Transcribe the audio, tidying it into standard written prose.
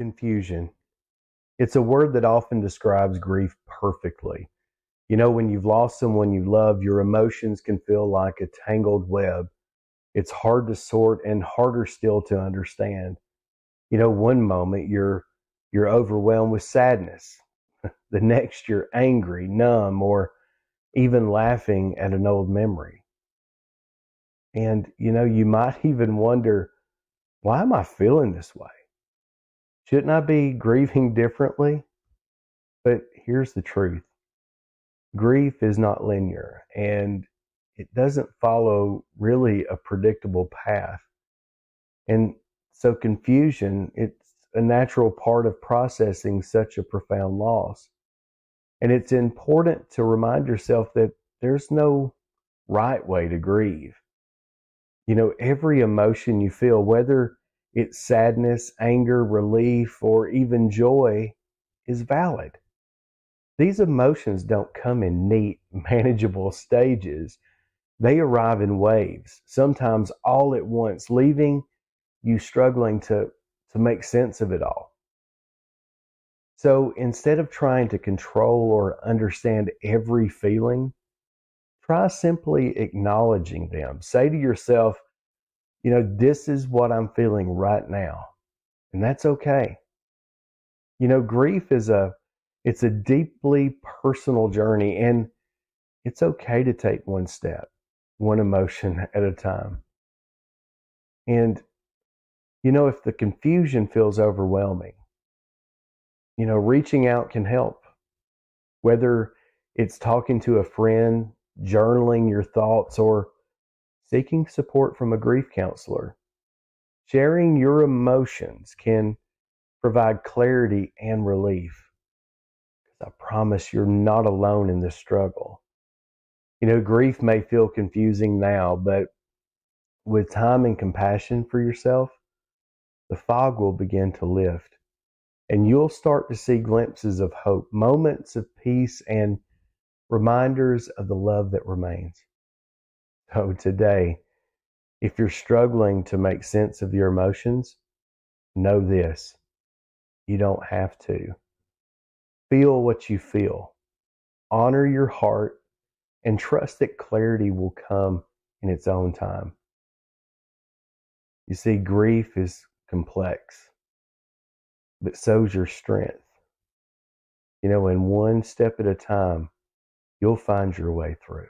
Confusion. It's a word that often describes grief perfectly. When you've lost someone you love, your emotions can feel like a tangled web. It's hard to sort and harder still to understand. One moment you're overwhelmed with sadness. The next you're angry, numb, or even laughing at an old memory. And you might even wonder, why am I feeling this way? Shouldn't I be grieving differently? But here's the truth. Grief is not linear and it doesn't follow really a predictable path. And so confusion, it's a natural part of processing such a profound loss. And it's important to remind yourself that there's no right way to grieve. Every emotion you feel, whether it's sadness, anger, relief, or even joy, is valid. These emotions don't come in neat, manageable stages. They arrive in waves, sometimes all at once, leaving you struggling to make sense of it all. So instead of trying to control or understand every feeling, try simply acknowledging them. Say to yourself, this is what I'm feeling right now. And that's okay. Grief it's a deeply personal journey, and it's okay to take one step, one emotion at a time. And if the confusion feels overwhelming, reaching out can help. Whether it's talking to a friend, journaling your thoughts, or seeking support from a grief counselor, sharing your emotions can provide clarity and relief. Because I promise you're not alone in this struggle. Grief may feel confusing now, but with time and compassion for yourself, the fog will begin to lift. And you'll start to see glimpses of hope, moments of peace, and reminders of the love that remains. So today, if you're struggling to make sense of your emotions, know this: you don't have to. Feel what you feel. Honor your heart and trust that clarity will come in its own time. You see, grief is complex, but so's your strength. And one step at a time, you'll find your way through.